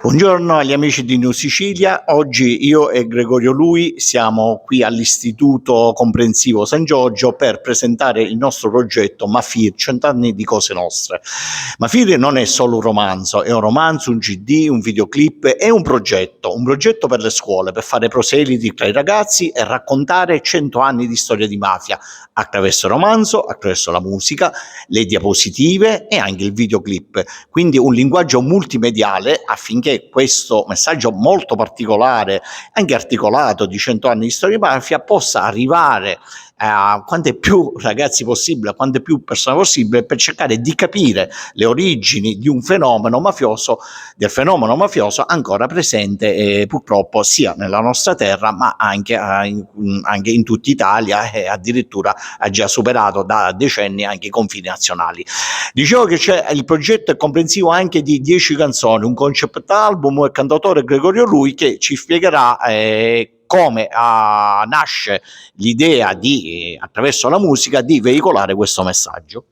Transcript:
Buongiorno agli amici di New Sicilia. Oggi io e Gregorio Lui siamo qui all'Istituto Comprensivo San Giorgio per presentare il nostro progetto Mafir, 100 anni di cose nostre. Mafir non è solo un romanzo, è un romanzo, un CD, un videoclip e un progetto per le scuole, per fare proseliti tra i ragazzi e raccontare 100 anni di storia di mafia attraverso il romanzo, attraverso la musica, le diapositive e anche il videoclip. Quindi un linguaggio multimediale affinché questo messaggio molto particolare, anche articolato, di 100 anni di storia di mafia possa arrivare a quante più ragazzi possibile, a quante più persone possibile, per cercare di capire le origini di un fenomeno mafioso, del fenomeno mafioso ancora presente purtroppo sia nella nostra terra ma anche in tutta Italia, e addirittura ha già superato da decenni anche i confini nazionali. Dicevo che il progetto è comprensivo anche di 10 canzoni, un concept album, il cantautore Gregorio Lui che ci spiegherà come nasce l'idea di, attraverso la musica, di veicolare questo messaggio.